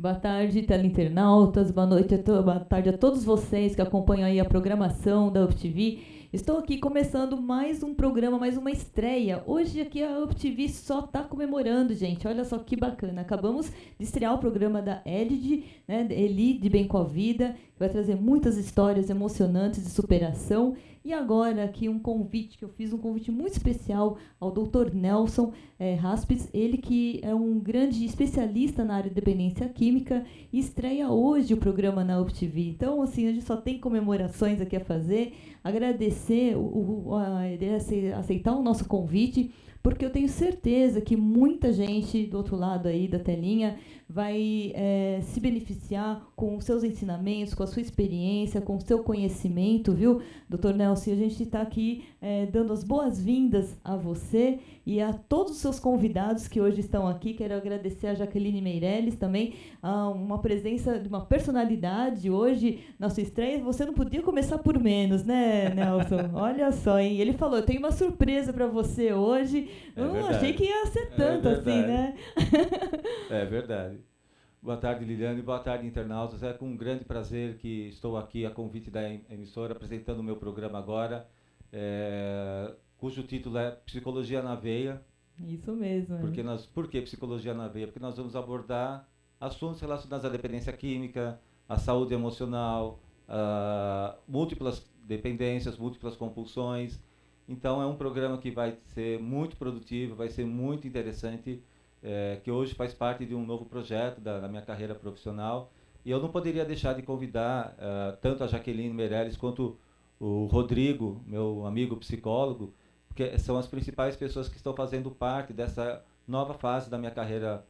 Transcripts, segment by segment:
Boa tarde, teleinternautas, boa tarde a todos vocês que acompanham aí a programação da UpTV. Estou aqui começando mais um programa, mais uma estreia. Hoje aqui a UpTV só está comemorando, gente. Olha só que bacana. Acabamos de estrear o programa da Elide, né, Eli de Bem com a Vida, que vai trazer muitas histórias emocionantes de superação. E agora aqui um convite, que eu fiz um convite muito especial ao Dr. Nelson Raspes, ele que é um grande especialista na área de dependência química e estreia hoje o programa na UpTV. Então, assim, a gente só tem comemorações aqui a fazer, agradecer ele aceitar o nosso convite, porque eu tenho certeza que muita gente do outro lado aí da telinha vai se beneficiar com os seus ensinamentos, com a sua experiência, com o seu conhecimento, viu, doutor Nelson? A gente está aqui dando as boas-vindas a você e a todos os seus convidados que hoje estão aqui. Quero agradecer a Jaqueline Meirelles também, uma presença de uma personalidade hoje na sua estreia. Você não podia começar por menos, né, Nelson? Olha só, hein? Ele falou, eu tenho uma surpresa para você hoje. Eu não achei que ia ser tanto assim, né? É verdade. Boa tarde, Liliane. Boa tarde, internautas. É com um grande prazer que estou aqui a convite da emissora, apresentando o meu programa agora, cujo título é Psicologia na Veia. Isso mesmo. Por que Psicologia na Veia? Porque nós vamos abordar assuntos relacionados à dependência química, à saúde emocional, a múltiplas dependências, múltiplas compulsões. Então, é um programa que vai ser muito produtivo, vai ser muito interessante, que hoje faz parte de um novo projeto da minha carreira profissional. E eu não poderia deixar de convidar tanto a Jaqueline Meirelles quanto o Rodrigo, meu amigo psicólogo, porque são as principais pessoas que estão fazendo parte dessa nova fase da minha carreira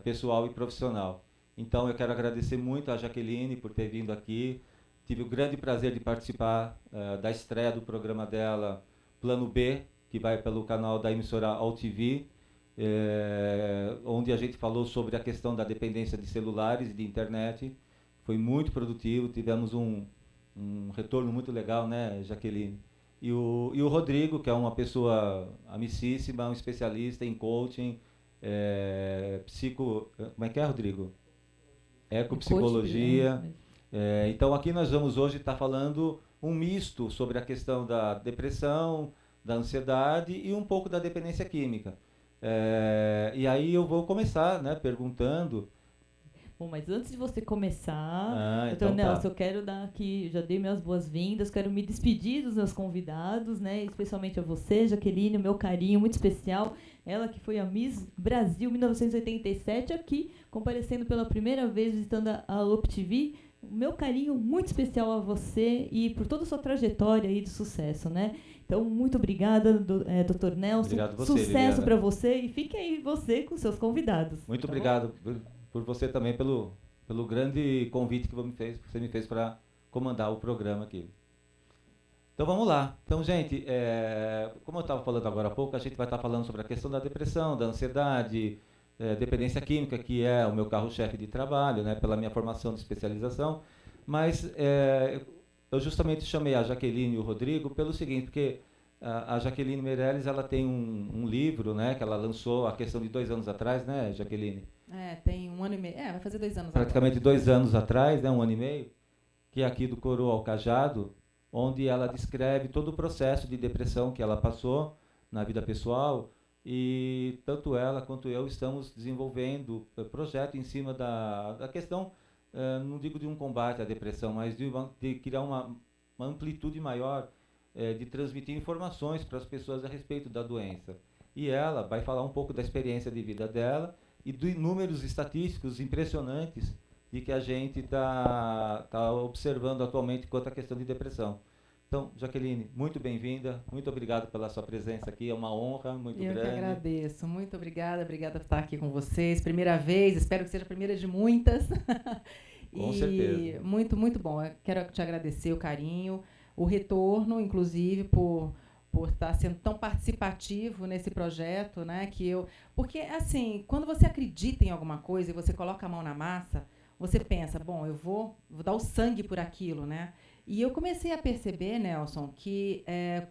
pessoal e profissional. Então, eu quero agradecer muito a Jaqueline por ter vindo aqui. Tive o grande prazer de participar da estreia do programa dela, Plano B, que vai pelo canal da emissora AltV, onde a gente falou sobre a questão da dependência de celulares e de internet. Foi muito produtivo, tivemos um retorno muito legal, né, Jaqueline? E o Rodrigo, que é uma pessoa amicíssima, um especialista em coaching, como é que é, Rodrigo? Ecopsicologia. Então, aqui nós vamos hoje estar falando um misto sobre a questão da depressão, da ansiedade e um pouco da dependência química. E aí eu vou começar, né, perguntando. Bom, mas antes de você começar, então Nelson, eu quero dar aqui, já dei minhas boas-vindas, quero me despedir dos meus convidados, né, especialmente a você, Jaqueline, o meu carinho muito especial. Ela que foi a Miss Brasil 1987 aqui, comparecendo pela primeira vez, visitando a UpTV. O meu carinho muito especial a você e por toda a sua trajetória aí de sucesso, né? Então, muito obrigada, Dr. Nelson. Obrigado você, sucesso para você e fique aí você com seus convidados. Muito obrigado por você também, pelo grande convite que você me fez para comandar o programa aqui. Então, vamos lá. Então, gente, como eu estava falando agora há pouco, a gente vai estar falando sobre a questão da depressão, da ansiedade, dependência química, que é o meu carro-chefe de trabalho, né, pela minha formação de especialização. Mas eu justamente chamei a Jaqueline e o Rodrigo pelo seguinte, porque a Jaqueline Meirelles, ela tem um livro, né, que ela lançou há questão de 2 anos atrás, né, Jaqueline? Tem 1 ano e meio. Vai fazer 2 anos praticamente agora. 2 anos atrás, né, 1 ano e meio, que é aqui do Coroa ao Cajado, onde ela descreve todo o processo de depressão que ela passou na vida pessoal. E tanto ela quanto eu estamos desenvolvendo projeto em cima da questão, não digo de um combate à depressão, mas de criar uma amplitude maior, de transmitir informações para as pessoas a respeito da doença. E ela vai falar um pouco da experiência de vida dela e de números estatísticos impressionantes de que a gente está observando atualmente quanto à questão de depressão. Então, Jaqueline, muito bem-vinda, muito obrigado pela sua presença aqui, é uma honra muito grande. Eu que agradeço, muito obrigada por estar aqui com vocês, primeira vez, espero que seja a primeira de muitas. Com certeza. Muito, muito bom, eu quero te agradecer o carinho, o retorno, inclusive, por estar sendo tão participativo nesse projeto, né, porque, assim, quando você acredita em alguma coisa e você coloca a mão na massa, você pensa, bom, eu vou dar o sangue por aquilo, né? E eu comecei a perceber, Nelson, que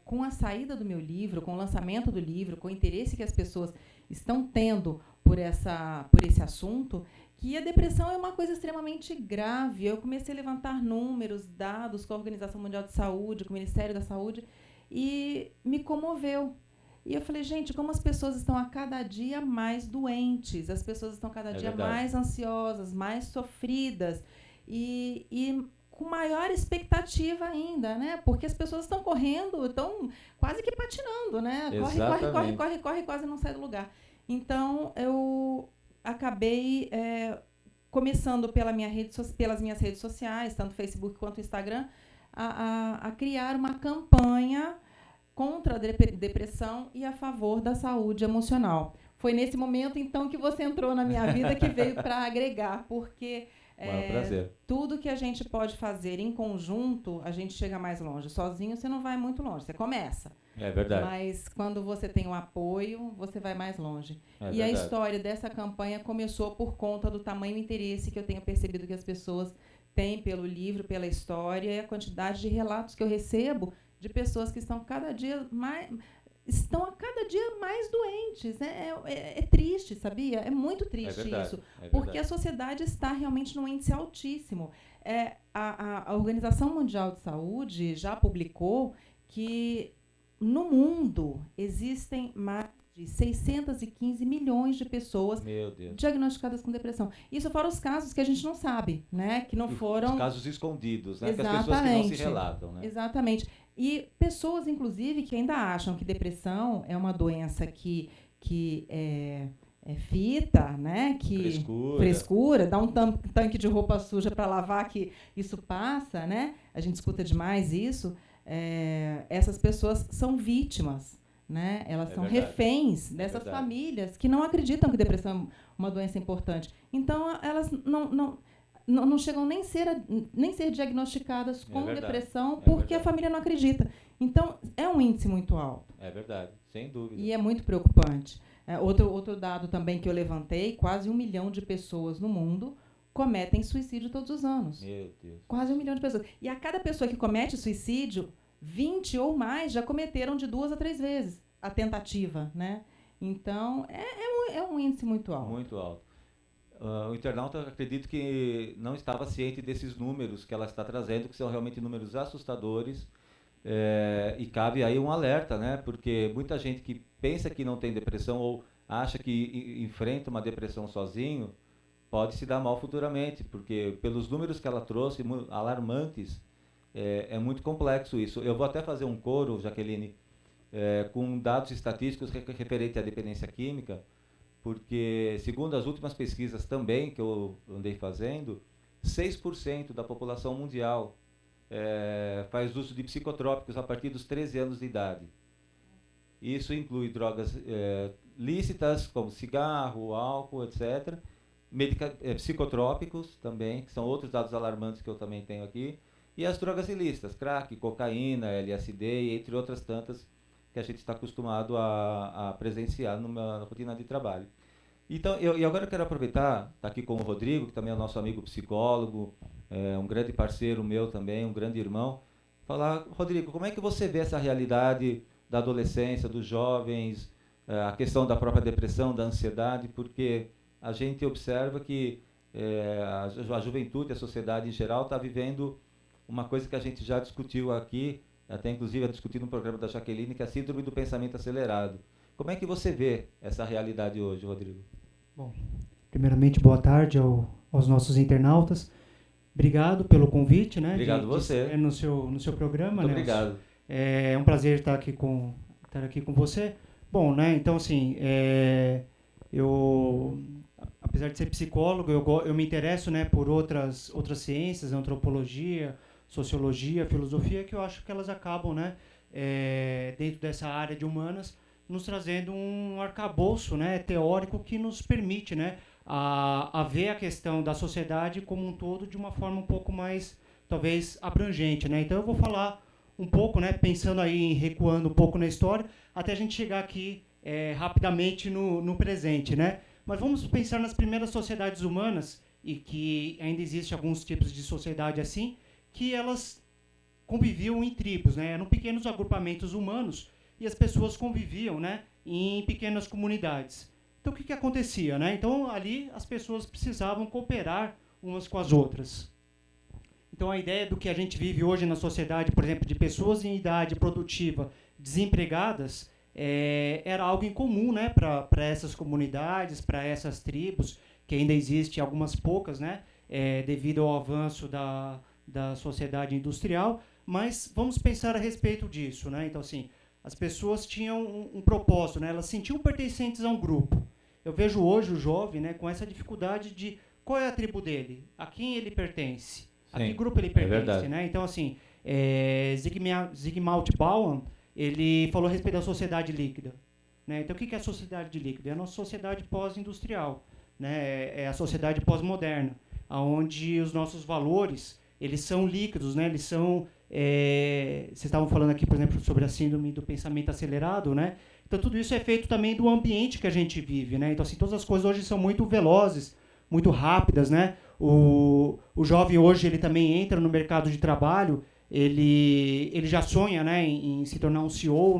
com a saída do meu livro, com o lançamento do livro, com o interesse que as pessoas estão tendo por esse assunto, que a depressão é uma coisa extremamente grave. Eu comecei a levantar números, dados com a Organização Mundial de Saúde, com o Ministério da Saúde, e me comoveu. E eu falei, gente, como as pessoas estão a cada dia mais doentes, as pessoas estão cada dia mais ansiosas, mais sofridas, e com maior expectativa ainda, né? Porque as pessoas estão correndo, estão quase que patinando, né? Corre, quase não sai do lugar. Então, eu acabei começando pelas minhas redes sociais, tanto Facebook quanto Instagram, a criar uma campanha contra a depressão e a favor da saúde emocional. Foi nesse momento, então, que você entrou na minha vida, que veio para agregar, porque tudo que a gente pode fazer em conjunto, a gente chega mais longe. Sozinho, você não vai muito longe, você começa. É verdade. Mas, quando você tem um apoio, você vai mais longe. E a história dessa campanha começou por conta do tamanho interesse que eu tenho percebido que as pessoas têm pelo livro, pela história, e a quantidade de relatos que eu recebo de pessoas que estão a cada dia mais doentes. É triste, sabia? É muito triste isso. Porque a sociedade está realmente num índice altíssimo. A Organização Mundial de Saúde já publicou que no mundo existem mais de 615 milhões de pessoas diagnosticadas com depressão. Isso fora os casos que a gente não sabe, né? Que não foram... Os casos escondidos, né? Que as pessoas que não se relatam, né? Exatamente. E pessoas, inclusive, que ainda acham que depressão é uma doença que é fita, né? Frescura, dá um tanque de roupa suja para lavar, que isso passa, né? A gente escuta demais isso. Essas pessoas são vítimas, né? Elas são reféns dessas famílias que não acreditam que depressão é uma doença importante. Então, elas não chegam nem ser diagnosticadas com depressão porque a família não acredita. Então, é um índice muito alto. É verdade, sem dúvida. E é muito preocupante. Outro dado também que eu levantei, quase 1 milhão de pessoas no mundo cometem suicídio todos os anos. Meu Deus. Quase 1 milhão de pessoas. E a cada pessoa que comete suicídio, 20 ou mais já cometeram de 2 a 3 vezes a tentativa, né? Então, é um índice muito alto. Muito alto. O internauta, acredito que não estava ciente desses números que ela está trazendo, que são realmente números assustadores, e cabe aí um alerta, né? Porque muita gente que pensa que não tem depressão ou acha que enfrenta uma depressão sozinho, pode se dar mal futuramente, porque pelos números que ela trouxe, alarmantes, é muito complexo isso. Eu vou até fazer um coro, Jaqueline, com dados estatísticos referentes à dependência química, porque, segundo as últimas pesquisas também que eu andei fazendo, 6% da população mundial faz uso de psicotrópicos a partir dos 13 anos de idade. Isso inclui drogas lícitas, como cigarro, álcool, etc., psicotrópicos também, que são outros dados alarmantes que eu também tenho aqui, e as drogas ilícitas, crack, cocaína, LSD, entre outras tantas que a gente está acostumado a presenciar numa rotina de trabalho. Então, e agora eu quero aproveitar, estar aqui com o Rodrigo, que também é nosso amigo psicólogo, um grande parceiro meu também, um grande irmão, falar, Rodrigo, como é que você vê essa realidade da adolescência, dos jovens, a questão da própria depressão, da ansiedade, porque a gente observa que a juventude, a sociedade em geral, está vivendo uma coisa que a gente já discutiu aqui, até inclusive discutir no programa da Jaqueline, que é a síndrome do pensamento acelerado. Como é que você vê essa realidade hoje, Rodrigo? Bom, primeiramente, boa tarde aos nossos internautas. Obrigado pelo convite, né? Obrigado você. No seu programa, Muito né? Obrigado. É um prazer estar aqui com você. Bom, né? Então, assim, eu, apesar de ser psicólogo, eu me interesso, né, por outras ciências, antropologia, sociologia, filosofia, que eu acho que elas acabam, né, dentro dessa área de humanas, nos trazendo um arcabouço, né, teórico que nos permite, né, a ver a questão da sociedade como um todo de uma forma um pouco mais, talvez, abrangente, né. Então eu vou falar um pouco, né, pensando aí, recuando um pouco na história, até a gente chegar aqui rapidamente no presente, né. Mas vamos pensar nas primeiras sociedades humanas, e que ainda existem alguns tipos de sociedade assim, que elas conviviam em tribos, né, eram pequenos agrupamentos humanos, e as pessoas conviviam, né, em pequenas comunidades. Então, o que acontecia, né? Então, ali, as pessoas precisavam cooperar umas com as outras. Então, a ideia do que a gente vive hoje na sociedade, por exemplo, de pessoas em idade produtiva desempregadas, era algo incomum, né, para essas comunidades, para essas tribos, que ainda existem algumas poucas, né, devido ao avanço da sociedade industrial. Mas vamos pensar a respeito disso, né? Então, assim, as pessoas tinham um propósito, né? Elas se sentiam pertencentes a um grupo. Eu vejo hoje o jovem, né, com essa dificuldade de qual é a tribo dele, a quem ele pertence, a que grupo ele pertence, né? Então, assim, Zygmunt Bauman, ele falou a respeito da sociedade líquida, né? Então, o que é a sociedade líquida? É a nossa sociedade pós-industrial, né? É a sociedade pós-moderna, onde os nossos valores, eles são líquidos, né? Eles são... vocês estavam falando aqui, por exemplo, sobre a síndrome do pensamento acelerado, né? Então, tudo isso é feito também do ambiente que a gente vive, né? Então, assim, todas as coisas hoje são muito velozes, muito rápidas, né? O jovem hoje, ele também entra no mercado de trabalho, ele já sonha, né, em se tornar um CEO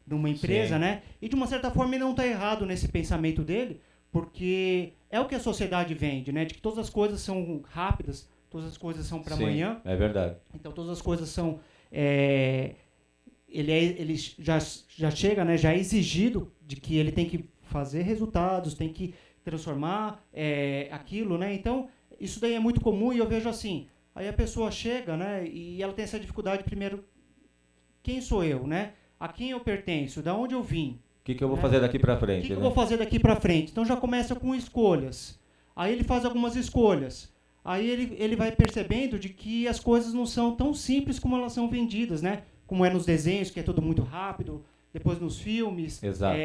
numa empresa, né? E, de uma certa forma, ele não está errado nesse pensamento dele, porque é o que a sociedade vende, né? De que todas as coisas são rápidas, todas as coisas são para amanhã. É verdade. Então, todas as coisas são... ele já chega, né, já é exigido de que ele tem que fazer resultados, tem que transformar aquilo, né? Então, isso daí é muito comum e eu vejo assim, aí a pessoa chega, né, e ela tem essa dificuldade, primeiro, quem sou eu, né? A quem eu pertenço? Da onde eu vim? O que eu vou fazer daqui para frente? O que eu vou fazer daqui para frente? Então, já começa com escolhas. Aí ele faz algumas escolhas. Aí ele vai percebendo de que as coisas não são tão simples como elas são vendidas, né? Como é nos desenhos, que é tudo muito rápido, depois nos filmes. Exato.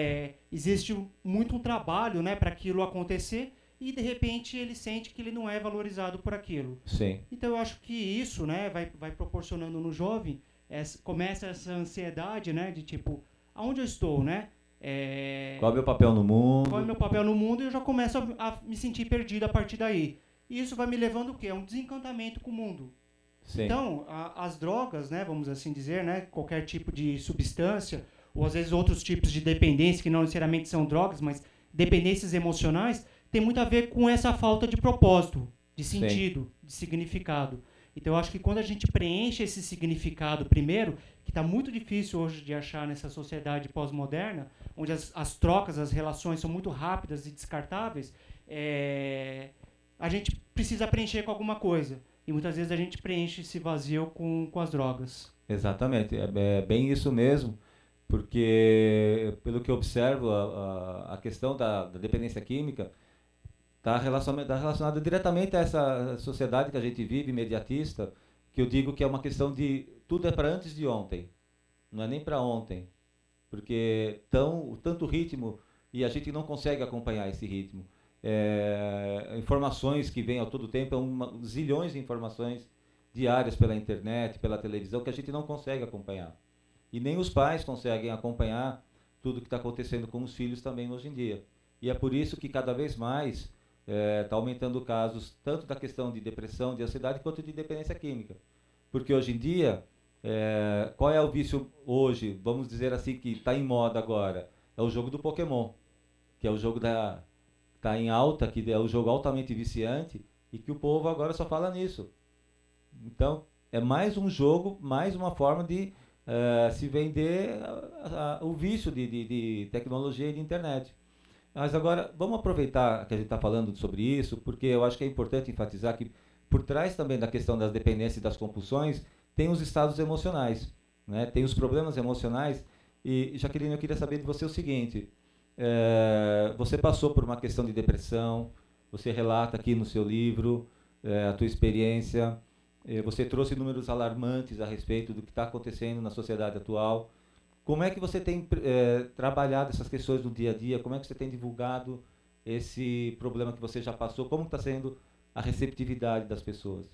Existe muito um trabalho, né, para aquilo acontecer e, de repente, ele sente que ele não é valorizado por aquilo. Sim. Então, eu acho que isso, né, vai proporcionando no jovem, começa essa ansiedade, né, de tipo, aonde eu estou, né? Qual é o meu papel no mundo? Qual é o meu papel no mundo? E eu já começo a me sentir perdido a partir daí. E isso vai me levando o quê? A um desencantamento com o mundo. Sim. Então, as drogas, né, vamos assim dizer, né, qualquer tipo de substância, ou às vezes outros tipos de dependência, que não necessariamente são drogas, mas dependências emocionais, tem muito a ver com essa falta de propósito, de sentido, sim, de significado. Então, eu acho que quando a gente preenche esse significado primeiro, que está muito difícil hoje de achar nessa sociedade pós-moderna, onde as trocas, as relações são muito rápidas e descartáveis, a gente precisa preencher com alguma coisa. E muitas vezes a gente preenche esse vazio com as drogas. Exatamente, é bem isso mesmo, porque, pelo que eu observo, a questão da dependência química está relacionada diretamente a essa sociedade que a gente vive, imediatista, que eu digo que é uma questão de tudo é para antes de ontem, não é nem para ontem, porque tanto ritmo, e a gente não consegue acompanhar esse ritmo. Informações que vêm ao todo tempo, zilhões de informações diárias pela internet, pela televisão, que a gente não consegue acompanhar. E nem os pais conseguem acompanhar tudo que está acontecendo com os filhos também hoje em dia. E é por isso que cada vez mais está aumentando casos, tanto da questão de depressão, de ansiedade, quanto de dependência química. Porque hoje em dia, qual é o vício hoje, vamos dizer assim, que está em moda agora? É o jogo do Pokémon, que é o jogo está em alta, que é um jogo altamente viciante, e que o povo agora só fala nisso. Então, é mais um jogo, mais uma forma de se vender o vício de tecnologia e de internet. Mas agora, vamos aproveitar que a gente está falando sobre isso, porque eu acho que é importante enfatizar que por trás também da questão das dependências e das compulsões, tem os estados emocionais, né? Tem os problemas emocionais. E, Jaqueline, eu queria saber de você o seguinte: você passou por uma questão de depressão, você relata aqui no seu livro a tua experiência, você trouxe números alarmantes a respeito do que está acontecendo na sociedade atual. Como é que você tem trabalhado essas questões no dia a dia? Como é que você tem divulgado esse problema que você já passou? Como está sendo a receptividade das pessoas?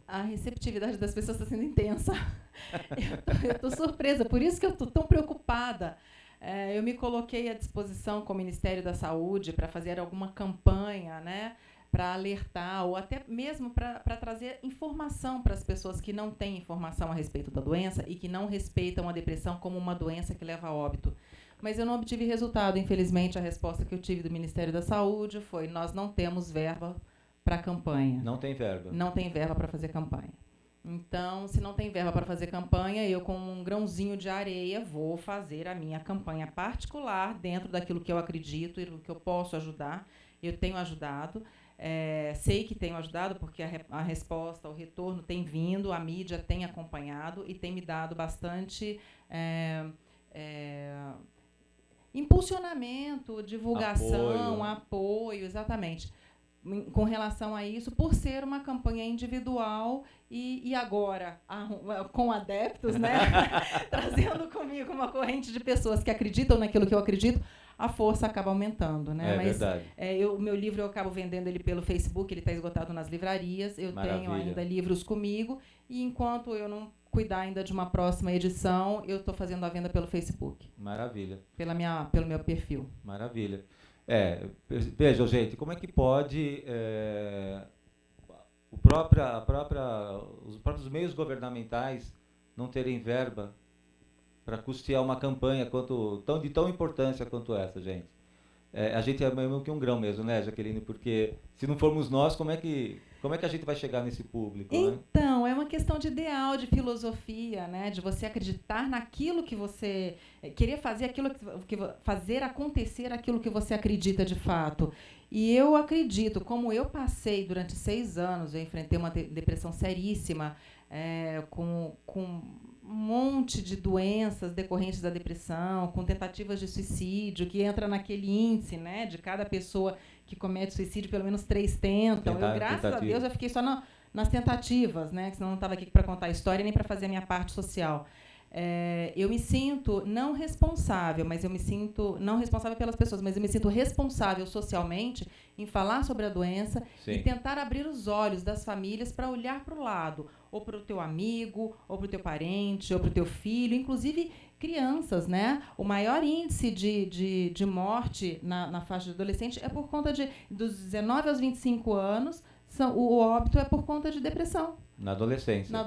A receptividade das pessoas está sendo intensa. Eu estou surpresa, por isso que eu estou tão preocupada. Eu me coloquei à disposição com o Ministério da Saúde para fazer alguma campanha, né, para alertar, ou até mesmo para trazer informação para as pessoas que não têm informação a respeito da doença e que não respeitam a depressão como uma doença que leva a óbito. mas eu não obtive resultado. Infelizmente, a resposta que eu tive do Ministério da Saúde foi: nós não temos verba para campanha. Não tem verba. Não tem verba para fazer campanha. Então, se não tem verba para fazer campanha, eu, com um grãozinho de areia, vou fazer a minha campanha particular dentro daquilo que eu acredito e do que eu posso ajudar. Eu tenho ajudado. Sei que tenho ajudado porque a resposta, o retorno tem vindo, a mídia tem acompanhado e tem me dado bastante impulsionamento, divulgação, apoio, exatamente. Com relação a isso, por ser uma campanha individual e agora com adeptos, né? Trazendo comigo uma corrente de pessoas que acreditam naquilo que eu acredito, a força acaba aumentando, né? Mas, verdade. O meu livro eu acabo vendendo ele pelo Facebook, ele está esgotado nas livrarias, eu tenho ainda livros comigo, e enquanto eu não cuidar ainda de uma próxima edição, eu estou fazendo a venda pelo Facebook. Maravilha. Pelo meu perfil. Maravilha. Vejam, gente, como é que pode os próprios meios governamentais não terem verba para custear uma campanha de tão importância quanto essa, gente? A gente é mesmo que um grão mesmo, né, Jaqueline? Porque se não formos nós, como é que a gente vai chegar nesse público? Então, né? É uma questão de ideal, de filosofia, né? De você acreditar naquilo que você... querer fazer fazer acontecer aquilo que você acredita de fato. E eu acredito, como eu passei durante 6 anos, eu enfrentei uma depressão seríssima, com um monte de doenças decorrentes da depressão, com tentativas de suicídio, que entra naquele índice, né, de cada pessoa que comete suicídio, pelo menos 3 tentam. Eu, graças a Deus, eu fiquei só nas tentativas, né, que senão não estava aqui para contar a história nem para fazer a minha parte social. Eu me sinto não responsável pelas pessoas, mas eu me sinto responsável socialmente em falar sobre a doença. Sim. E tentar abrir os olhos das famílias para olhar para o lado, ou para o teu amigo, ou para o teu parente, ou para o teu filho, inclusive crianças, né? O maior índice de morte na faixa de adolescente é por conta dos 19 aos 25 anos, o óbito é por conta de depressão. Na adolescência.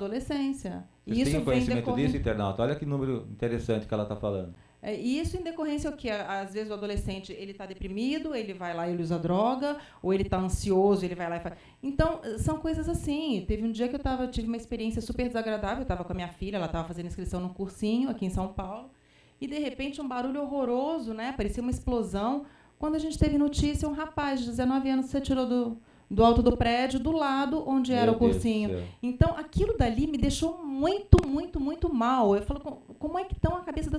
Vocês têm conhecimento disso, internauta? Olha que número interessante que ela está falando. Isso em decorrência ao que? Às vezes o adolescente está deprimido, ele vai lá e ele usa droga, ou ele está ansioso, ele vai lá e faz... Então, são coisas assim. Teve um dia que eu tive uma experiência super desagradável, eu estava com a minha filha, ela estava fazendo inscrição num cursinho aqui em São Paulo, e, de repente, um barulho horroroso, né? Parecia uma explosão. Quando a gente teve notícia, um rapaz de 19 anos se atirou do alto do prédio, do lado onde era o cursinho. Então, aquilo dali me deixou muito, muito, muito mal. Eu falo, como é que está a cabeça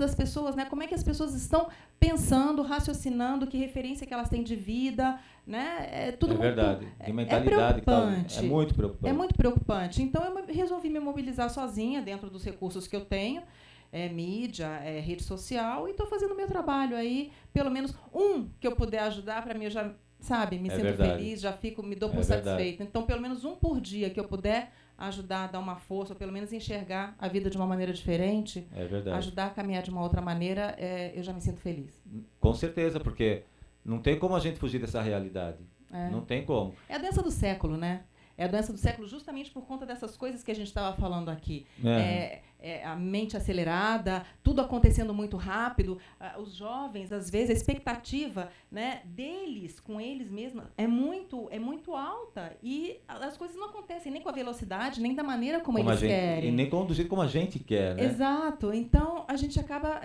das pessoas, né? Como é que as pessoas estão pensando, raciocinando, que referência que elas têm de vida, né? Tudo verdade. De mentalidade. É muito preocupante. É muito preocupante. Então, eu resolvi me mobilizar sozinha dentro dos recursos que eu tenho. Mídia, rede social, e estou fazendo o meu trabalho aí. Pelo menos que eu puder ajudar, para mim, eu já... me sinto feliz, me dou por satisfeita. Então, pelo menos um por dia que eu puder ajudar a dar uma força, ou pelo menos enxergar a vida de uma maneira diferente, ajudar a caminhar de uma outra maneira, eu já me sinto feliz. Com certeza, porque não tem como a gente fugir dessa realidade. Não tem como. É a doença do século, né? É a doença do século justamente por conta dessas coisas que a gente estava falando aqui. A mente acelerada, tudo acontecendo muito rápido. Os jovens, às vezes, a expectativa, né, deles, com eles mesmos, é muito alta. E as coisas não acontecem nem com a velocidade, nem da maneira como eles querem. E nem do jeito como a gente quer, né? Exato. Então, a gente acaba...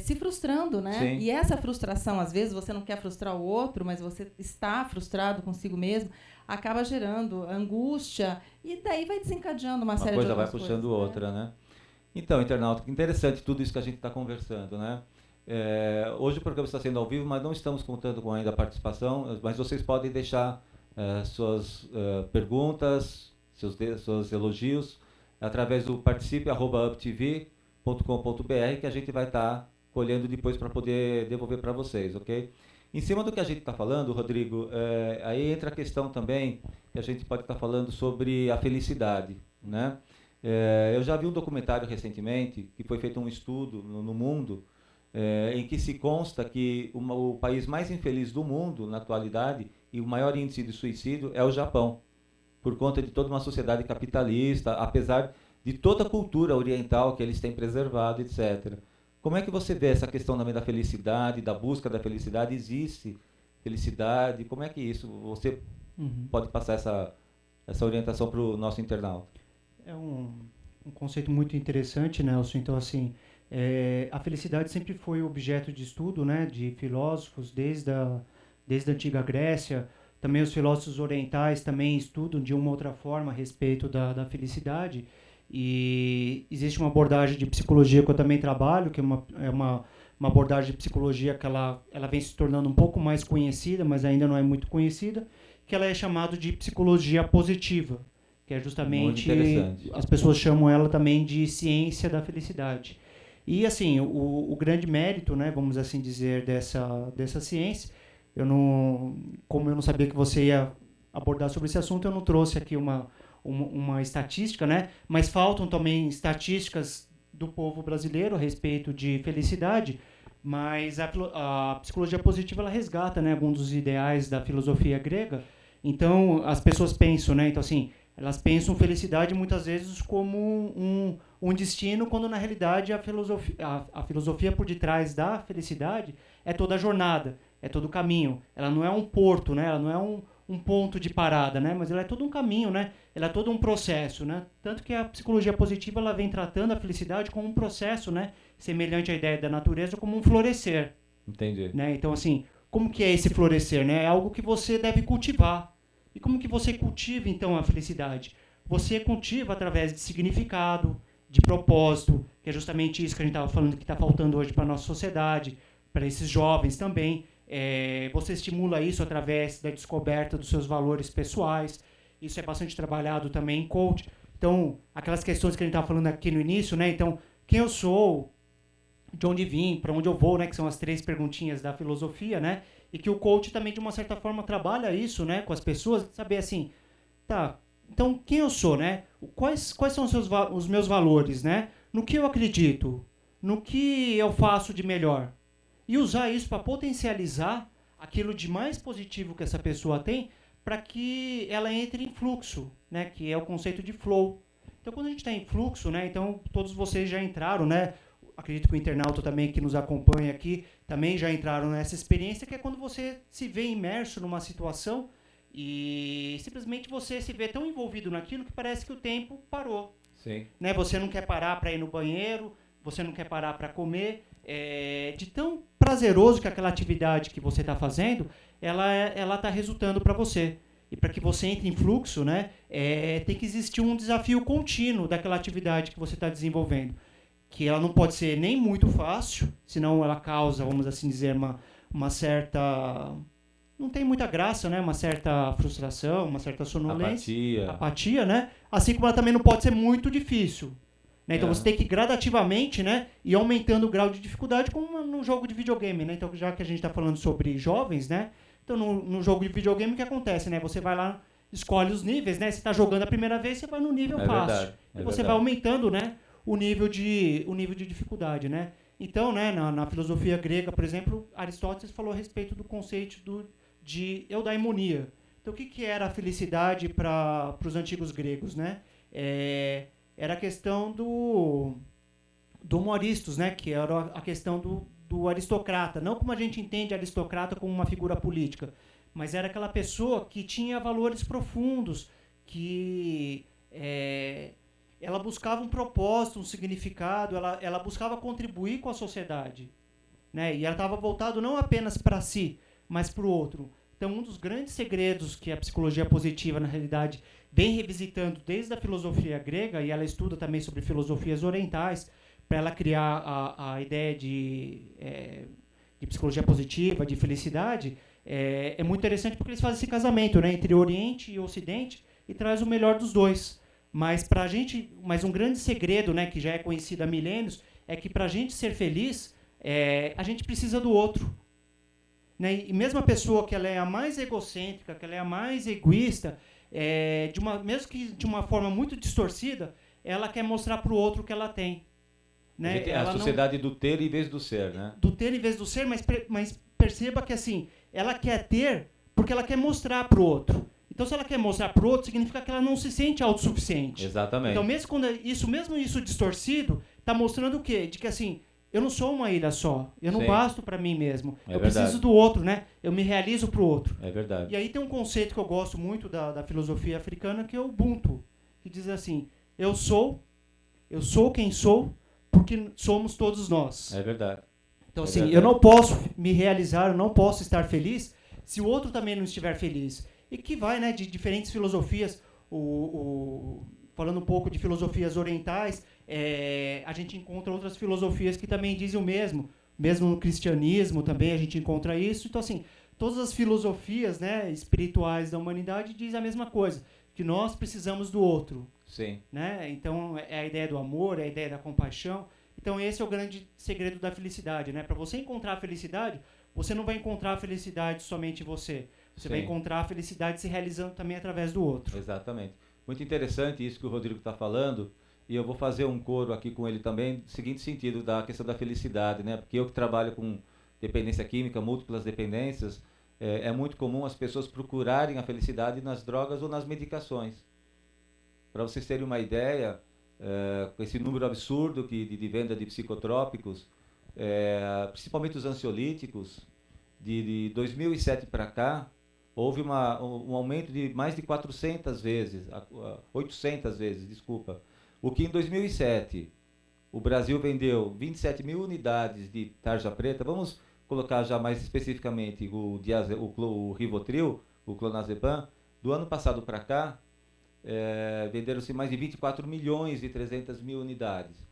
se frustrando, né? Sim. E essa frustração, às vezes, você não quer frustrar o outro, mas você está frustrado consigo mesmo, acaba gerando angústia, e daí vai desencadeando uma série de outras coisas. Uma coisa vai puxando outra, né? Então, internauta, que interessante tudo isso que a gente está conversando, né? Hoje o programa está sendo ao vivo, mas não estamos contando com ainda a participação, mas vocês podem deixar suas perguntas, seus elogios, através do participe@uptv.com.br, que a gente vai estar colhendo depois para poder devolver para vocês, ok? Em cima do que a gente está falando, Rodrigo, aí entra a questão também que a gente pode estar falando sobre a felicidade, né? Eu já vi um documentário recentemente, que foi feito um estudo no mundo, em que se consta que o país mais infeliz do mundo, na atualidade, e o maior índice de suicídio é o Japão, por conta de toda uma sociedade capitalista, apesar de toda a cultura oriental que eles têm preservado, etc. Como é que você vê essa questão também da felicidade, da busca da felicidade? Existe felicidade? Como é que isso, você pode passar essa orientação para o nosso internauta? É um conceito muito interessante, Nelson. Então, assim, a felicidade sempre foi objeto de estudo, né, de filósofos desde a antiga Grécia. Também os filósofos orientais também estudam de uma ou outra forma a respeito da felicidade. E existe uma abordagem de psicologia que eu também trabalho, que é uma abordagem de psicologia que ela vem se tornando um pouco mais conhecida, mas ainda não é muito conhecida, que ela é chamada de psicologia positiva, que é justamente, as pessoas chamam ela também de ciência da felicidade. E assim, o grande mérito, né, vamos assim dizer, dessa ciência, como eu não sabia que você ia abordar sobre esse assunto, eu não trouxe aqui uma estatística, né, mas faltam também estatísticas do povo brasileiro a respeito de felicidade, mas a psicologia positiva ela resgata, né, alguns dos ideais da filosofia grega. Então as pessoas pensam, né, então assim, elas pensam felicidade muitas vezes como um destino, quando na realidade a filosofia por detrás da felicidade é toda a jornada, é todo o caminho. Ela não é um porto, né? Ela não é um ponto de parada, né? Mas ela é todo um caminho, né? Ela é todo um processo, né? Tanto que a psicologia positiva ela vem tratando a felicidade como um processo, né? Semelhante à ideia da natureza, como um florescer. Entendi. Né? Então, assim, como que é esse florescer, né? É algo que você deve cultivar. E como que você cultiva, então, a felicidade? Você cultiva através de significado, de propósito, que é justamente isso que a gente estava falando que está faltando hoje para a nossa sociedade, para esses jovens também. Você estimula isso através da descoberta dos seus valores pessoais. Isso é bastante trabalhado também em coach. Então, aquelas questões que a gente estava falando aqui no início, né? Então, quem eu sou, de onde vim, para onde eu vou, né? Que são as 3 perguntinhas da filosofia, né? E que o coach também, de uma certa forma, trabalha isso, né? Com as pessoas, saber assim, tá, então quem eu sou, né? Quais são os meus valores, né? No que eu acredito, no que eu faço de melhor. E usar isso para potencializar aquilo de mais positivo que essa pessoa tem, para que ela entre em fluxo, né? Que é o conceito de flow. Então, quando a gente está em fluxo, né? Então, todos vocês já entraram, né? Acredito que o internauta também que nos acompanha aqui também já entraram nessa experiência, que é quando você se vê imerso numa situação e simplesmente você se vê tão envolvido naquilo que parece que o tempo parou. Sim. Né? Você não quer parar para ir no banheiro, você não quer parar para comer. De tão prazeroso que aquela atividade que você está fazendo, ela está resultando para você. E para que você entre em fluxo, né, tem que existir um desafio contínuo daquela atividade que você está desenvolvendo. Que ela não pode ser nem muito fácil, senão ela causa, vamos assim dizer, uma certa... Não tem muita graça, né? Uma certa frustração, uma certa sonolência. Apatia, né? Assim como ela também não pode ser muito difícil. Né? Então você tem que gradativamente, né, ir aumentando o grau de dificuldade, como num jogo de videogame. Né? Então, já que a gente está falando sobre jovens, né? Então no jogo de videogame o que acontece? Né? Você vai lá, escolhe os níveis, né? Você está jogando a primeira vez, você vai no nível fácil. E você vai aumentando, né, o nível de dificuldade, né? Então, né, na filosofia grega, por exemplo, Aristóteles falou a respeito do conceito de eudaimonia. Então, o que era a felicidade para os antigos gregos, né? Era a questão do homoaristos, né? Que era a questão do aristocrata. Não como a gente entende aristocrata como uma figura política, mas era aquela pessoa que tinha valores profundos, que ela buscava um propósito, um significado, ela buscava contribuir com a sociedade. Né? E ela estava voltado não apenas para si, mas para o outro. Então, um dos grandes segredos que a psicologia positiva, na realidade, vem revisitando desde a filosofia grega, e ela estuda também sobre filosofias orientais, para ela criar a ideia de psicologia positiva, de felicidade, é muito interessante porque eles fazem esse casamento, né, entre Oriente e Ocidente, e traz o melhor dos dois. Mas um grande segredo, né, que já é conhecido há milênios, é que para a gente ser feliz, a gente precisa do outro. Né? E mesmo a pessoa que ela é a mais egocêntrica, que ela é a mais egoísta, mesmo que de uma forma muito distorcida, ela quer mostrar para o outro o que ela tem. Né? A sociedade do ter em vez do ser, né? Do ter em vez do ser, mas perceba que assim, ela quer ter porque ela quer mostrar para o outro. Então, se ela quer mostrar para o outro, significa que ela não se sente autossuficiente. Exatamente. Então, mesmo isso distorcido, está mostrando o quê? De que assim, eu não sou uma ilha só. Eu não Sim. basto para mim mesmo. Eu verdade. preciso do outro, né? Eu me realizo para o outro. É verdade. E aí tem um conceito que eu gosto muito da filosofia africana, que é o Ubuntu, que diz assim: eu sou quem sou, porque somos todos nós. É verdade. Então, É assim, verdade. eu não posso me realizar, eu não posso estar feliz se o outro também não estiver feliz. E que vai, né, de diferentes filosofias, falando um pouco de filosofias orientais, a gente encontra outras filosofias que também dizem o mesmo. Mesmo no cristianismo também a gente encontra isso. Então, assim, todas as filosofias, né, espirituais da humanidade dizem a mesma coisa, que nós precisamos do outro. Sim. Né? Então, é a ideia do amor, é a ideia da compaixão. Então, esse é o grande segredo da felicidade. Né? Para você encontrar a felicidade, você não vai encontrar a felicidade somente em você. Você Sim. vai encontrar a felicidade se realizando também através do outro. Exatamente. Muito interessante isso que o Rodrigo está falando, e eu vou fazer um coro aqui com ele também, no seguinte sentido, da questão da felicidade, né? Porque eu que trabalho com dependência química, múltiplas dependências, é muito comum as pessoas procurarem a felicidade nas drogas ou nas medicações. Para vocês terem uma ideia, com esse número absurdo de venda de psicotrópicos, principalmente os ansiolíticos, de 2007 para cá, houve um aumento de mais de 400 vezes, 800 vezes, desculpa. O que em 2007 o Brasil vendeu 27 mil unidades de tarja preta, vamos colocar já mais especificamente o Rivotril, o clonazepam, do ano passado para cá, venderam-se mais de 24 milhões e 300 mil unidades.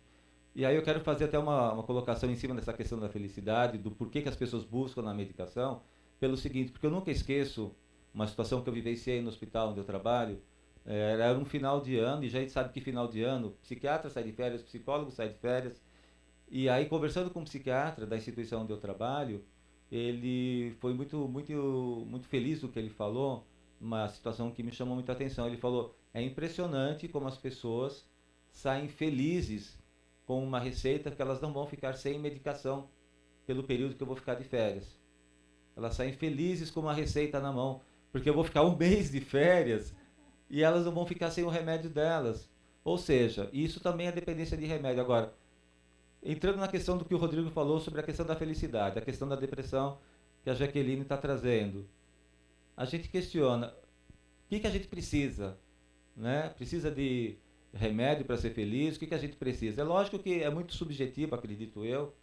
E aí eu quero fazer até uma colocação em cima dessa questão da felicidade, do porquê que as pessoas buscam na medicação, pelo seguinte, porque eu nunca esqueço uma situação que eu vivenciei no hospital onde eu trabalho. Era um final de ano, e já a gente sabe que final de ano, psiquiatra sai de férias, psicólogo sai de férias, e aí conversando com um psiquiatra da instituição onde eu trabalho, ele foi muito, muito, muito feliz do que ele falou, uma situação que me chamou muita atenção. Ele falou, é impressionante como as pessoas saem felizes com uma receita que elas não vão ficar sem medicação pelo período que eu vou ficar de férias. Elas saem felizes com uma receita na mão, porque eu vou ficar um mês de férias e elas não vão ficar sem o remédio delas. Ou seja, isso também é dependência de remédio. Agora, entrando na questão do que o Rodrigo falou sobre a questão da felicidade, a questão da depressão que a Jaqueline está trazendo, a gente questiona, o que a gente precisa? Né? Precisa de remédio para ser feliz? O que a gente precisa? É lógico que é muito subjetivo, acredito eu,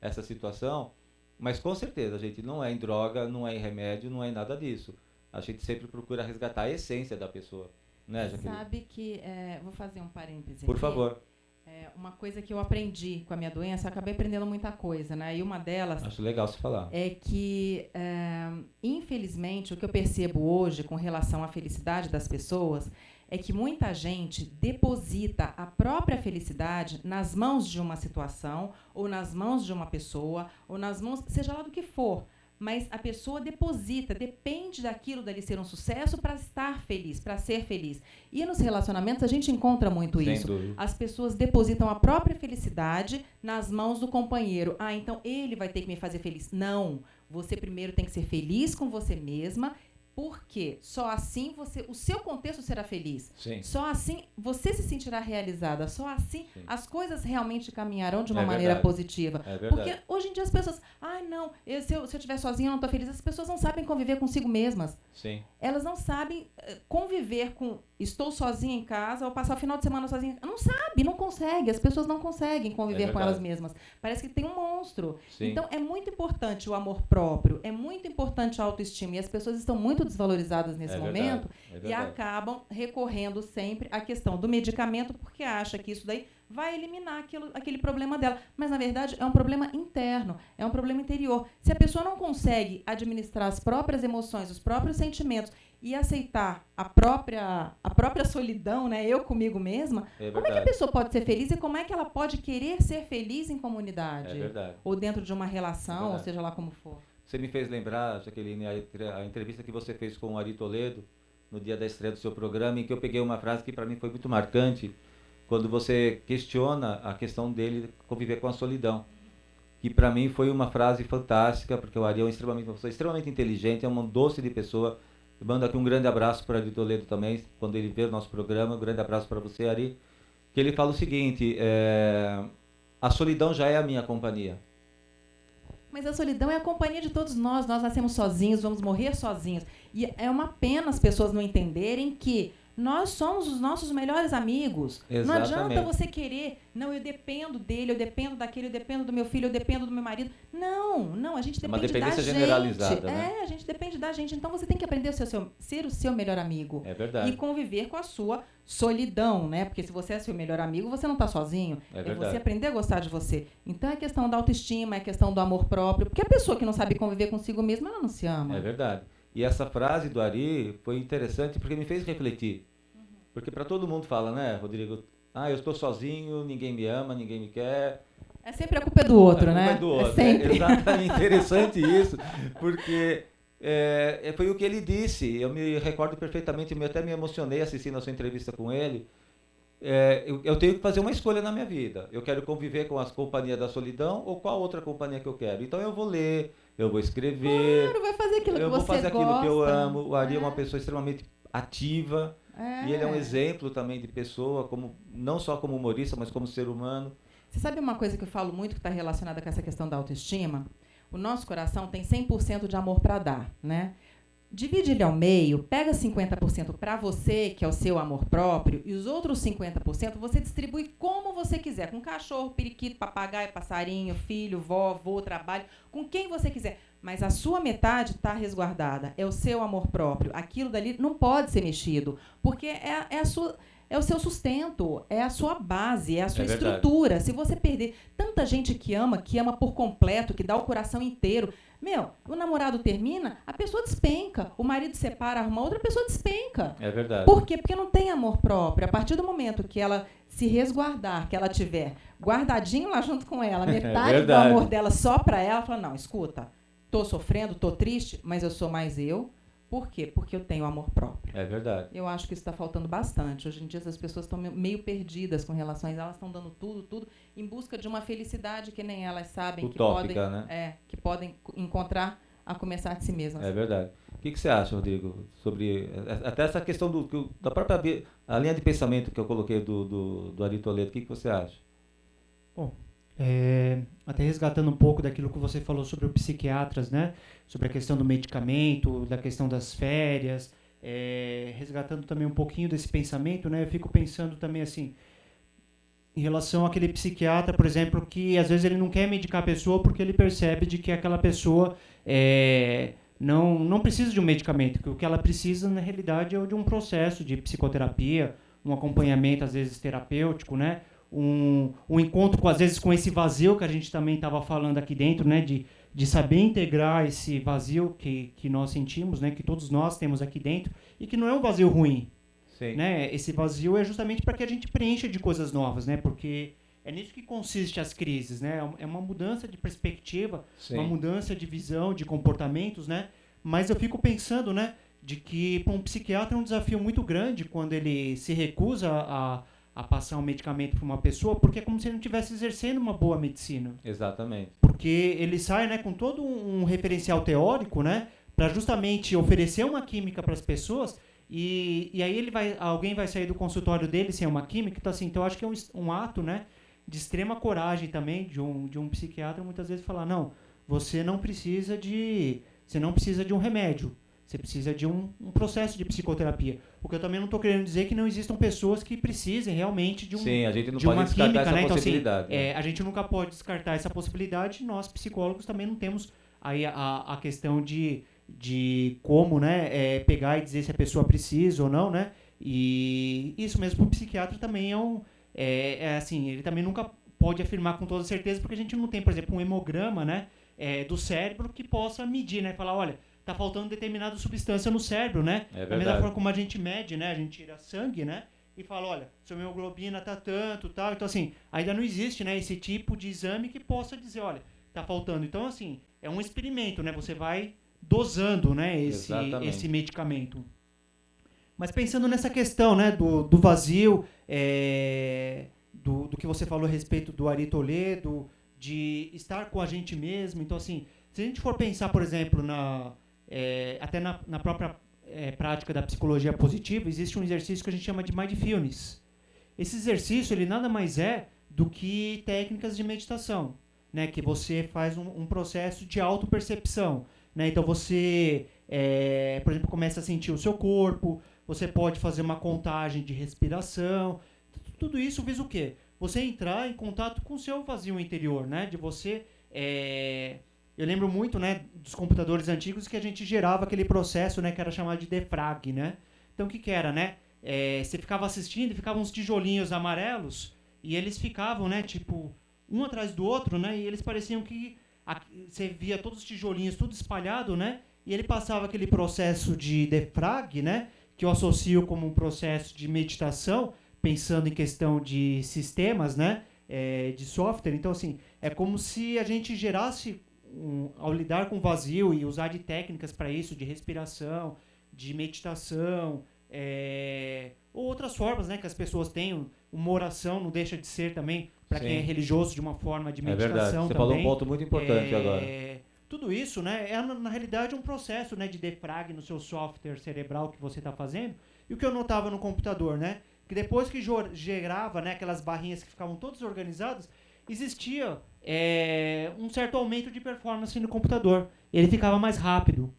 essa situação, mas com certeza a gente não é em droga, não é em remédio, não é em nada disso. A gente sempre procura resgatar a essência da pessoa. Né, Jaqueline? Sabe que, vou fazer um parêntese Por aqui. favor. Uma coisa que eu aprendi com a minha doença, eu acabei aprendendo muita coisa, né? E uma delas Acho legal você falar. é que, infelizmente, o que eu percebo hoje com relação à felicidade das pessoas é que muita gente deposita a própria felicidade nas mãos de uma situação, ou nas mãos de uma pessoa, ou nas mãos, seja lá do que for. Mas a pessoa deposita, depende daquilo dali ser um sucesso para estar feliz, para ser feliz. E nos relacionamentos a gente encontra muito Sem isso. dúvida. As pessoas depositam a própria felicidade nas mãos do companheiro. Ah, então ele vai ter que me fazer feliz. Não. Você primeiro tem que ser feliz com você mesma, porque só assim o seu contexto será feliz. Sim. Só assim você se sentirá realizada. Só assim Sim. as coisas realmente caminharão de uma É maneira verdade. positiva. É verdade. Porque hoje em dia as pessoas, não, se eu estiver sozinha eu não estou feliz. As pessoas não sabem conviver consigo mesmas. Sim. Elas não sabem conviver com estou sozinha em casa ou passar o final de semana sozinha. Não sabe, não consegue. As pessoas não conseguem conviver com elas mesmas. Parece que tem um monstro. Sim. Então é muito importante o amor próprio, é muito importante a autoestima. E as pessoas estão muito desvalorizadas nesse momento e acabam recorrendo sempre à questão do medicamento porque acha que isso daí vai eliminar aquele problema dela. Mas, na verdade, é um problema interno, é um problema interior. Se a pessoa não consegue administrar as próprias emoções, os próprios sentimentos e aceitar a própria solidão, né, eu comigo mesma, como é que a pessoa pode ser feliz e como é que ela pode querer ser feliz em comunidade? É verdade. Ou dentro de uma relação, ou seja lá como for. Você me fez lembrar, Jaqueline, a entrevista que você fez com o Ari Toledo no dia da estreia do seu programa, em que eu peguei uma frase que para mim foi muito marcante, quando você questiona a questão dele conviver com a solidão. Que para mim foi uma frase fantástica, porque o Ari é uma pessoa extremamente inteligente, é um doce de pessoa. Eu mando aqui um grande abraço para o Ari Toledo também, quando ele vê o nosso programa. Um grande abraço para você, Ari. Que ele fala o seguinte, a solidão já é a minha companhia. Mas a solidão é a companhia de todos nós. Nós nascemos sozinhos, vamos morrer sozinhos. E é uma pena as pessoas não entenderem que nós somos os nossos melhores amigos. Exatamente. Não adianta você querer, não, eu dependo dele, eu dependo daquele, eu dependo do meu filho, eu dependo do meu marido. Não, a gente depende da gente. Uma dependência generalizada, né? A gente depende da gente. Então você tem que aprender a ser o seu melhor amigo. É verdade. E conviver com a sua solidão, né? Porque se você é seu melhor amigo, você não está sozinho. É É verdade. você aprender a gostar de você. Então é questão da autoestima, é questão do amor próprio. Porque a pessoa que não sabe conviver consigo mesma, ela não se ama. É verdade. E essa frase do Ari foi interessante porque me fez refletir. Porque para todo mundo fala, né, Rodrigo? Eu estou sozinho, ninguém me ama, ninguém me quer. É sempre a culpa é do outro, A culpa né? é do outro. É sempre. Exatamente, interessante isso, porque foi o que ele disse. Eu me recordo perfeitamente, eu até me emocionei assistindo a sua entrevista com ele. Eu tenho que fazer uma escolha na minha vida. Eu quero conviver com as companhias da solidão ou qual outra companhia que eu quero. Então eu vou ler, eu vou escrever. Claro, vai fazer aquilo que você gosta. Eu vou fazer aquilo que eu amo. O Ari é uma pessoa extremamente ativa. E ele é um exemplo também de pessoa, não só como humorista, mas como ser humano. Você sabe uma coisa que eu falo muito que está relacionada com essa questão da autoestima? O nosso coração tem 100% de amor para dar, né? Divide ele ao meio, pega 50% para você, que é o seu amor próprio, e os outros 50% você distribui como você quiser, com cachorro, periquito, papagaio, passarinho, filho, vó, avô, trabalho, com quem você quiser. Mas a sua metade está resguardada, é o seu amor próprio. Aquilo dali não pode ser mexido, porque é o seu sustento, é a sua base, é a sua estrutura. Se você perder tanta gente que ama por completo, que dá o coração inteiro, o namorado termina, a pessoa despenca. O marido separa, arruma outra, pessoa despenca. É verdade. Por quê? Porque não tem amor próprio. A partir do momento que ela se resguardar, que ela tiver guardadinho lá junto com ela, metade do amor dela só para ela, fala, não, escuta, tô sofrendo, tô triste, mas eu sou mais eu. Por quê? Porque eu tenho amor próprio. É verdade. Eu acho que isso está faltando bastante. Hoje em dia as pessoas estão meio perdidas com relação a isso. Elas estão dando tudo, em busca de uma felicidade que nem elas sabem. Utópica, né? Que podem encontrar a começar de si mesmas. É verdade. O que você acha, Rodrigo, sobre até essa questão da própria a linha de pensamento que eu coloquei do Ari Toledo? O que você acha? Bom, até resgatando um pouco daquilo que você falou sobre os psiquiatras, né? Sobre a questão do medicamento, da questão das férias, resgatando também um pouquinho desse pensamento, né? Eu fico pensando também assim, em relação àquele psiquiatra, por exemplo, que às vezes ele não quer medicar a pessoa porque ele percebe de que aquela pessoa não precisa de um medicamento, que o que ela precisa na realidade é de um processo de psicoterapia, um acompanhamento às vezes terapêutico, né? Um encontro, às vezes, com esse vazio que a gente também estava falando aqui dentro, né? De saber integrar esse vazio que nós sentimos, né? Que todos nós temos aqui dentro, e que não é um vazio ruim. Sim. Né? Esse vazio é justamente para que a gente preencha de coisas novas, né? Porque é nisso que consiste as crises, né? É uma mudança de perspectiva, Sim. Uma mudança de visão, de comportamentos, né? Mas eu fico pensando, né? De que para um psiquiatra é um desafio muito grande quando ele se recusa a passar um medicamento para uma pessoa, porque é como se ele não estivesse exercendo uma boa medicina. Exatamente. Porque ele sai, né, com todo um referencial teórico, né, para justamente oferecer uma química para as pessoas, e aí alguém vai sair do consultório dele sem uma química. Então, assim, eu acho que é um ato, né, de extrema coragem também de um psiquiatra muitas vezes falar, não, você não precisa de um remédio. Você precisa de um processo de psicoterapia. O que eu também não estou querendo dizer que não existam pessoas que precisem realmente de Sim, a gente não de pode uma descartar química, essa né? possibilidade. Então, assim, a gente nunca pode descartar essa possibilidade. Nós, psicólogos, também não temos aí a questão de como, né, pegar e dizer se a pessoa precisa ou não, né? E isso mesmo para o psiquiatra também assim, ele também nunca pode afirmar com toda certeza, porque a gente não tem, por exemplo, um hemograma, né, do cérebro que possa medir, né? Falar, olha, tá faltando determinada substância no cérebro, né? Da mesma forma como a gente mede, né? A gente tira sangue, né? E fala, olha, sua hemoglobina tá tanto, tal. Então, assim, ainda não existe, né, esse tipo de exame que possa dizer, olha, tá faltando. Então, assim, é um experimento, né? Você vai dosando, né, esse medicamento. Mas pensando nessa questão, né, do vazio, do que você falou a respeito do Ari Toledo, de estar com a gente mesmo. Então, assim, se a gente for pensar, por exemplo, até na própria prática da psicologia positiva, existe um exercício que a gente chama de mindfulness. Esse exercício, ele nada mais é do que técnicas de meditação, né? Que você faz um processo de autopercepção, né? Então você, por exemplo, começa a sentir o seu corpo, você pode fazer uma contagem de respiração. Tudo isso visa o quê? Você entrar em contato com o seu vazio interior, né? De você... eu lembro muito, né, dos computadores antigos que a gente gerava aquele processo, né, que era chamado de defrag, né? Então, o que era, né? Você ficava assistindo e ficavam uns tijolinhos amarelos e eles ficavam, né, tipo, um atrás do outro, né? E eles pareciam que... você via todos os tijolinhos, tudo espalhado, né? E ele passava aquele processo de defrag, né? Que eu associo como um processo de meditação, pensando em questão de sistemas, né? De software. Então, assim, é como se a gente gerasse, ao lidar com o vazio e usar de técnicas para isso, de respiração, de meditação, ou outras formas, né, que as pessoas têm. Uma oração não deixa de ser também, para quem é religioso, de uma forma de meditação. É verdade, você falou um ponto muito importante agora. Tudo isso, né, na realidade, um processo, né, de defrag no seu software cerebral que você está fazendo. E o que eu notava no computador, né, que depois que gerava, né, aquelas barrinhas que ficavam todas organizadas, existia um certo aumento de performance no computador. Ele ficava mais rápido.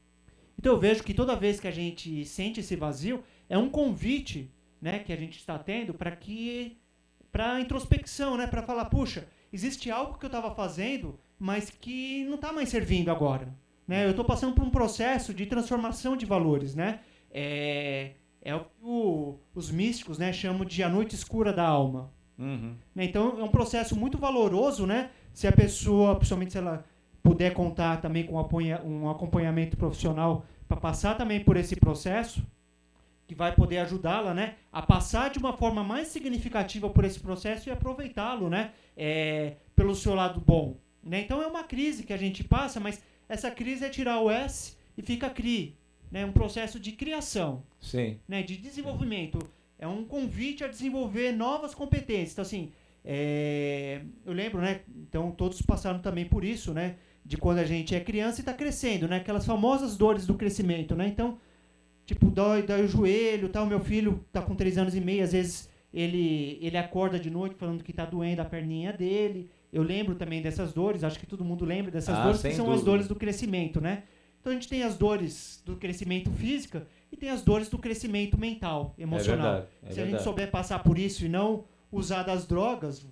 Então eu vejo que toda vez que a gente sente esse vazio, é um convite, né, que a gente está tendo para introspecção, né, para falar, puxa, existe algo que eu estava fazendo, mas que não está mais servindo agora, né? Eu estou passando por um processo de transformação de valores, né? É o que os místicos, né, chamam de a noite escura da alma. Uhum. Então é um processo muito valoroso, né? Se a pessoa, principalmente se ela puder contar também com um acompanhamento profissional para passar também por esse processo, que vai poder ajudá-la, né, a passar de uma forma mais significativa por esse processo e aproveitá-lo, né, pelo seu lado bom, né? Então é uma crise que a gente passa, mas essa crise é tirar o S e fica CRI, né? Um processo de criação, sim, né, de desenvolvimento. É um convite a desenvolver novas competências. Então, assim, eu lembro, né, então todos passaram também por isso, né, de quando a gente é criança e está crescendo, né, aquelas famosas dores do crescimento, né? Então, tipo, dói o joelho, tá? O meu filho tá com 3 anos e meio, às vezes ele acorda de noite falando que tá doendo a perninha dele. Eu lembro também dessas dores, acho que todo mundo lembra dessas dores, que são as dores do crescimento, né? Então a gente tem as dores do crescimento físico e tem as dores do crescimento mental, emocional. Se a gente souber passar por isso e não usar das drogas,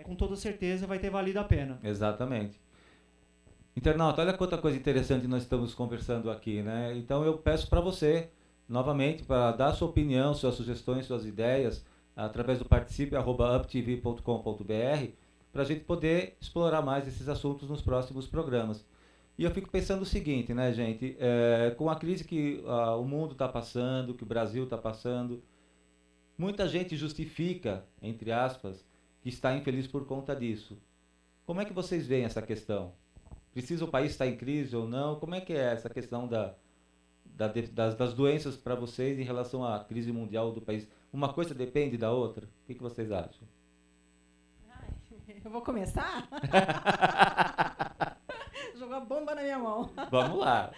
com toda certeza vai ter valido a pena. Exatamente. Internauta, olha quanta coisa interessante nós estamos conversando aqui, né? Então eu peço para você, novamente, para dar sua opinião, suas sugestões, suas ideias, através do participe@uptv.com.br, para a gente poder explorar mais esses assuntos nos próximos programas. E eu fico pensando o seguinte, né, gente? Com a crise que o mundo está passando, que o Brasil está passando, muita gente justifica, entre aspas, que está infeliz por conta disso. Como é que vocês veem essa questão? Precisa o país estar em crise ou não? Como é que é essa questão das doenças para vocês em relação à crise mundial do país? Uma coisa depende da outra? O que vocês acham? Eu vou começar? Jogou a bomba na minha mão. Vamos lá.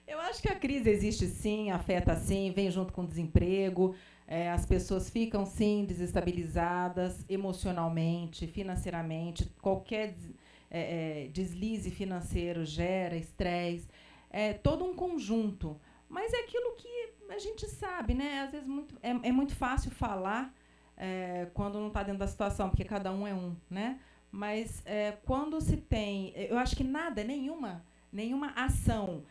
Eu acho que a crise existe sim, afeta sim, vem junto com o desemprego. As pessoas ficam sim desestabilizadas emocionalmente, financeiramente. Qualquer deslize financeiro gera estresse, todo um conjunto. Mas é aquilo que a gente sabe, né? Às vezes é muito fácil falar quando não está dentro da situação, porque cada um é um, né? Mas quando se tem... Eu acho que nenhuma ação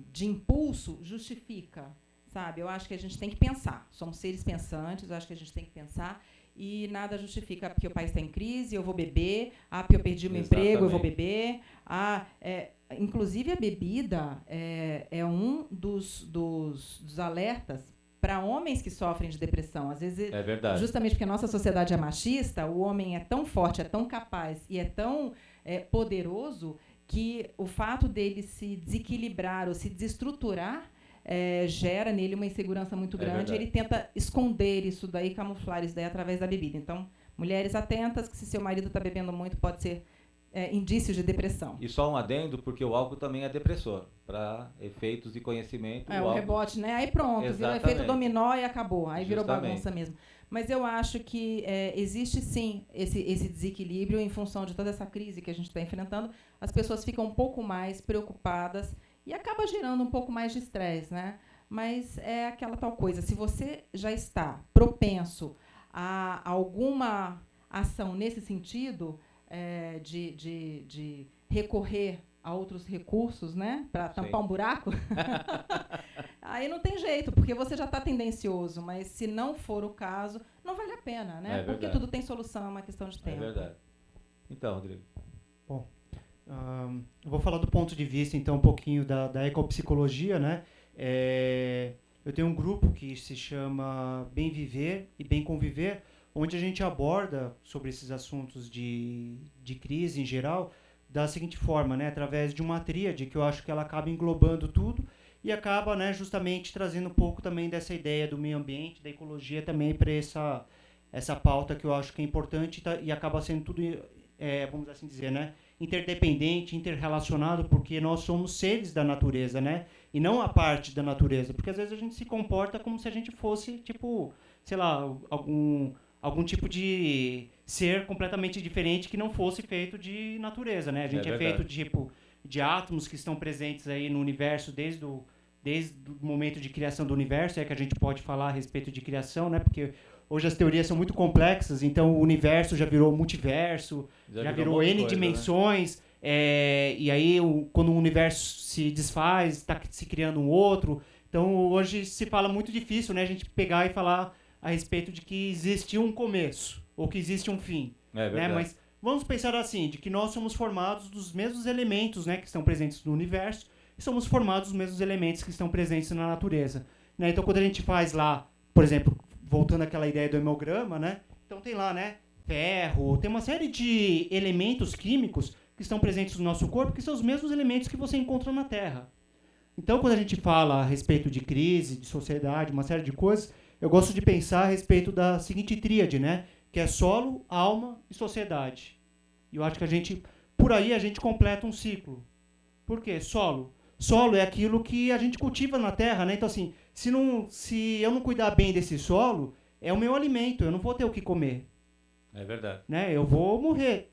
de impulso justifica, sabe? Eu acho que a gente tem que pensar. Somos seres pensantes, eu acho que a gente tem que pensar. E nada justifica porque o país está em crise, eu vou beber, porque eu perdi o meu emprego, eu vou beber. Inclusive, a bebida é um dos alertas para homens que sofrem de depressão. Às vezes, é verdade. Justamente porque a nossa sociedade é machista, o homem é tão forte, é tão capaz e é tão poderoso que o fato dele se desequilibrar ou se desestruturar gera nele uma insegurança muito grande. Ele tenta esconder isso daí, camuflar isso daí através da bebida. Então, mulheres atentas, que se seu marido está bebendo muito, pode ser indícios de depressão. E só um adendo, porque o álcool também é depressor, para efeitos de conhecimento. O rebote, né? Aí pronto, Exatamente. virou efeito dominó e acabou. Aí virou Justamente. bagunça mesmo. Mas eu acho que existe sim esse desequilíbrio em função de toda essa crise que a gente está enfrentando. As pessoas ficam um pouco mais preocupadas e acaba gerando um pouco mais de estresse, né? Mas é aquela tal coisa, se você já está propenso a alguma ação nesse sentido, de recorrer a outros recursos, né, para tampar um buraco, aí não tem jeito, porque você já está tendencioso, mas se não for o caso, não vale a pena, né? Porque tudo tem solução, é uma questão de tempo. É verdade. Então, Rodrigo. Bom, eu vou falar do ponto de vista, então, um pouquinho da ecopsicologia, né? Eu tenho um grupo que se chama Bem Viver e Bem Conviver, onde a gente aborda sobre esses assuntos de crise em geral da seguinte forma, né, através de uma tríade que eu acho que ela acaba englobando tudo e acaba, né, justamente trazendo um pouco também dessa ideia do meio ambiente, da ecologia também para essa pauta que eu acho que é importante e acaba sendo tudo, vamos assim dizer, né, interdependente, interrelacionado, porque nós somos seres da natureza, né, e não a parte da natureza, porque às vezes a gente se comporta como se a gente fosse, tipo, sei lá, algum tipo de ser completamente diferente que não fosse feito de natureza, né? A gente é feito de átomos que estão presentes aí no universo desde o momento de criação do universo, é que a gente pode falar a respeito de criação, né? Porque hoje as teorias são muito complexas, então o universo já virou multiverso, já virou N dimensões, né? E aí quando o universo se desfaz, está se criando um outro. Então hoje se fala muito difícil, né? A gente pegar e falar a respeito de que existe um começo, ou que existe um fim. Né? Mas vamos pensar assim, de que nós somos formados dos mesmos elementos, né, que estão presentes no universo, e somos formados dos mesmos elementos que estão presentes na natureza. Né? Então, quando a gente faz lá, por exemplo, voltando àquela ideia do hemograma, né? Então tem lá, né, ferro, tem uma série de elementos químicos que estão presentes no nosso corpo, que são os mesmos elementos que você encontra na Terra. Então, quando a gente fala a respeito de crise, de sociedade, uma série de coisas, eu gosto de pensar a respeito da seguinte tríade, né? Que é solo, alma e sociedade. E eu acho que por aí a gente completa um ciclo. Por quê? Solo. Solo é aquilo que a gente cultiva na terra, né? Então, assim, se eu não cuidar bem desse solo, é o meu alimento, eu não vou ter o que comer. É verdade. Né? Eu vou morrer.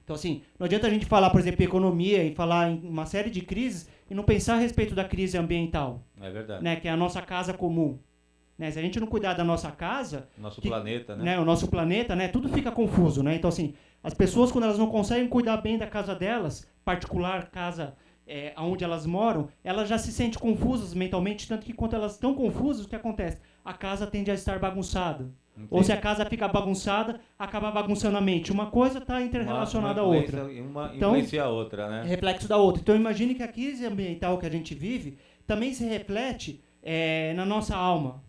Então, assim, não adianta a gente falar, por exemplo, em economia e falar em uma série de crises e não pensar a respeito da crise ambiental. É verdade. Né? Que é a nossa casa comum. Né? Se a gente não cuidar da nossa casa... Planeta, né? O nosso planeta, né? Tudo fica confuso, né? Então, assim, as pessoas, quando elas não conseguem cuidar bem da casa delas, particular casa onde elas moram, elas já se sentem confusas mentalmente, tanto que quando elas estão confusas, o que acontece? A casa tende a estar bagunçada. Entendi. Ou se a casa fica bagunçada, acaba bagunçando a mente. Uma coisa está interrelacionada à outra. Uma influencia a outra, né? É reflexo da outra. Então, imagine que a crise ambiental que a gente vive também se reflete na nossa alma.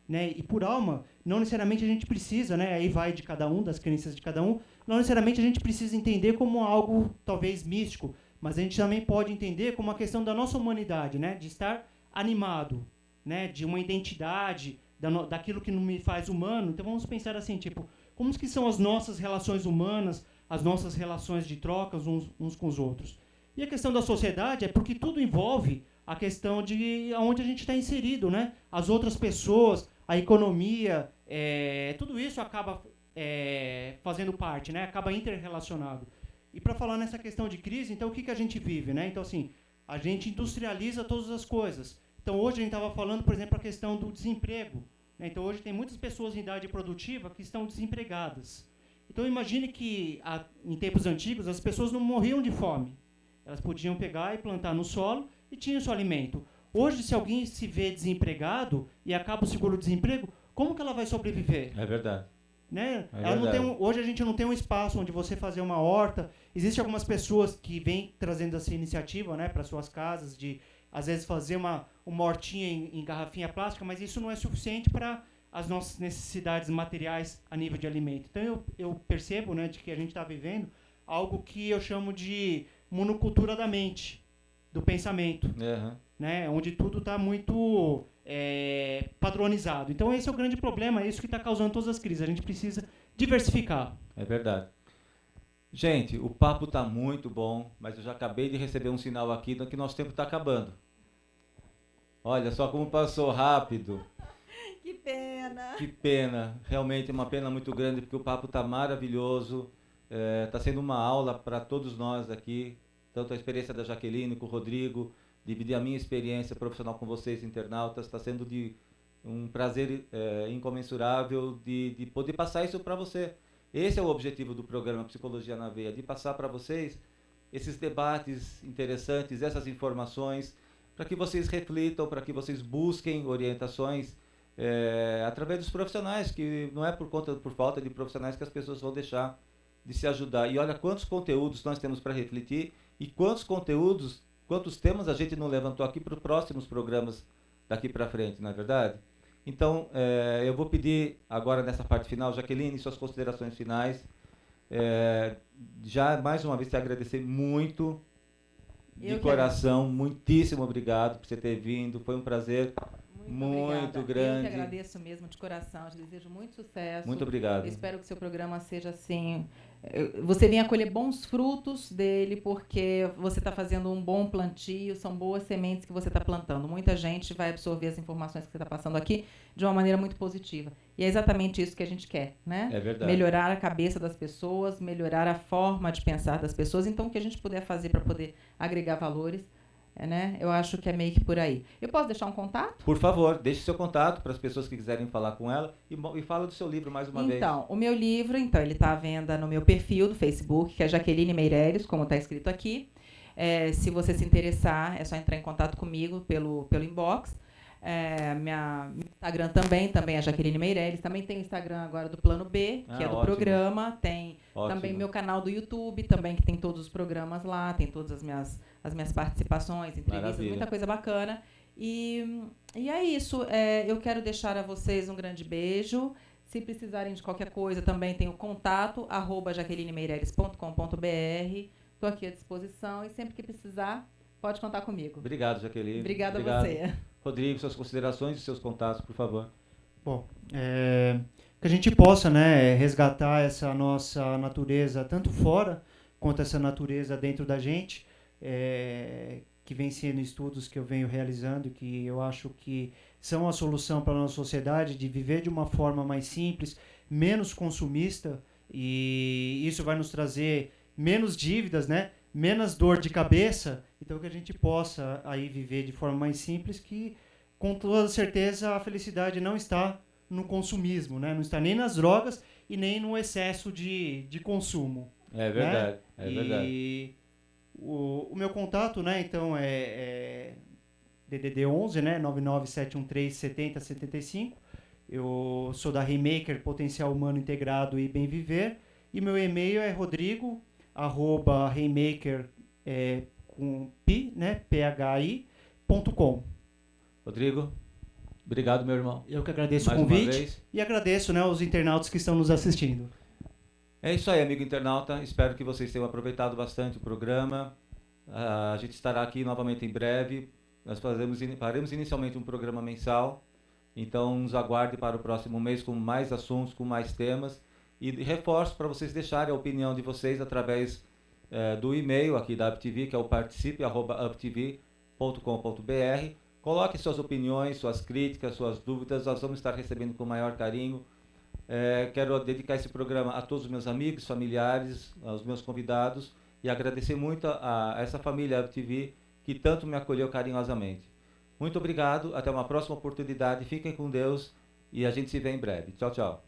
Né? E por alma, não necessariamente a gente precisa, né? Aí vai de cada um, das crenças de cada um, não necessariamente a gente precisa entender como algo talvez místico, mas a gente também pode entender como uma questão da nossa humanidade, né? De estar animado, né? De uma identidade, daquilo que não me faz humano. Então vamos pensar assim, tipo, como que são as nossas relações humanas, as nossas relações de trocas uns com os outros. E a questão da sociedade é porque tudo envolve a questão de onde a gente está inserido, né? As outras pessoas, a economia, tudo isso acaba fazendo parte, né? Acaba interrelacionado. E para falar nessa questão de crise, então o que a gente vive, né? Então, assim, a gente industrializa todas as coisas. Então, hoje a gente estava falando, por exemplo, a questão do desemprego. Né? Então, hoje tem muitas pessoas em idade produtiva que estão desempregadas. Então, imagine que, em tempos antigos, as pessoas não morriam de fome. Elas podiam pegar e plantar no solo e tinham seu alimento. Hoje, se alguém se vê desempregado e acaba o seguro-desemprego, como que ela vai sobreviver? É verdade. Né? Hoje a gente não tem um espaço onde você fazer uma horta. Existem algumas pessoas que vêm trazendo essa iniciativa, né, para suas casas, de, às vezes, fazer uma hortinha em garrafinha plástica, mas isso não é suficiente para as nossas necessidades materiais a nível de alimento. Então, eu percebo, né, de que a gente está vivendo algo que eu chamo de monocultura da mente, do pensamento. Uhum. Né, onde tudo está muito padronizado. Então, esse é o grande problema, é isso que está causando todas as crises. A gente precisa diversificar. É verdade. Gente, o papo está muito bom, mas eu já acabei de receber um sinal aqui que nosso tempo está acabando. Olha só como passou rápido. Que pena! Que pena, realmente é uma pena muito grande, porque o papo está maravilhoso, está sendo uma aula para todos nós aqui, tanto a experiência da Jaqueline com o Rodrigo, dividir a minha experiência profissional com vocês, internautas, está sendo de um prazer incomensurável de poder passar isso para você. Esse é o objetivo do programa Psicologia na Veia, de passar para vocês esses debates interessantes, essas informações, para que vocês reflitam, para que vocês busquem orientações através dos profissionais, que não é por falta de profissionais que as pessoas vão deixar de se ajudar. E olha quantos conteúdos nós temos para refletir e quantos temas a gente não levantou aqui para os próximos programas daqui para frente, não é verdade? Então, eu vou pedir agora nessa parte final, Jaqueline, suas considerações finais. Já mais uma vez te agradecer muito, de coração, muitíssimo obrigado por você ter vindo, foi um prazer muito grande. Eu que agradeço mesmo de coração, te desejo muito sucesso. Muito obrigado. Eu espero que o seu programa seja assim, você venha colher bons frutos dele, porque você está fazendo um bom plantio, são boas sementes que você está plantando. Muita gente vai absorver as informações que você está passando aqui de uma maneira muito positiva. E é exatamente isso que a gente quer, né? É verdade. Melhorar a cabeça das pessoas, melhorar a forma de pensar das pessoas. Então, o que a gente puder fazer para poder agregar valores, né? Eu acho que é meio que por aí. Eu posso deixar um contato? Por favor, deixe seu contato para as pessoas que quiserem falar com ela e fala do seu livro mais uma vez. Então, o meu livro, ele está à venda no meu perfil do Facebook, que é Jaqueline Meireles, como está escrito aqui. Se você se interessar, é só entrar em contato comigo pelo inbox. Meu Instagram também é Jaqueline Meireles. Também tem o Instagram agora do Plano B, que é do programa. Tem também meu canal do YouTube, também, que tem todos os programas lá, tem todas as minhas participações, entrevistas, Maravilha. Muita coisa bacana. E é isso. Eu quero deixar a vocês um grande beijo. Se precisarem de qualquer coisa, também tem o contato, @jaquelinemeireles.com.br. Estou aqui à disposição e sempre que precisar, pode contar comigo. Obrigado, Jaqueline. Obrigada a você. Rodrigo, suas considerações e seus contatos, por favor. Bom, que a gente possa, né, resgatar essa nossa natureza, tanto fora quanto essa natureza dentro da gente, que vem sendo estudos que eu venho realizando, que eu acho que são a solução para a nossa sociedade, de viver de uma forma mais simples, menos consumista, e isso vai nos trazer menos dívidas, né? Menos dor de cabeça, então que a gente possa aí viver de forma mais simples, que com toda certeza a felicidade não está no consumismo, né? Não está nem nas drogas e nem no excesso de consumo. É verdade, né? E o meu contato, né, então é DDD 11, né, 997137075. Eu sou da Remaker, Potencial Humano Integrado e Bem Viver, e meu e-mail é rodrigo@remaker com pi, né, phi.com. Rodrigo, obrigado, meu irmão. Eu que agradeço o convite e agradeço, né, os internautas que estão nos assistindo. É isso aí, amigo internauta. Espero que vocês tenham aproveitado bastante o programa. A gente estará aqui novamente em breve. Nós faremos inicialmente um programa mensal. Então, nos aguarde para o próximo mês com mais assuntos, com mais temas. E reforço para vocês deixarem a opinião de vocês através do e-mail aqui da UpTV, que é o participe@uptv.com.br. Coloque suas opiniões, suas críticas, suas dúvidas. Nós vamos estar recebendo com o maior carinho. Quero dedicar esse programa a todos os meus amigos, familiares, aos meus convidados e agradecer muito a essa família UpTV que tanto me acolheu carinhosamente. Muito obrigado, até uma próxima oportunidade. Fiquem com Deus e a gente se vê em breve. Tchau, tchau.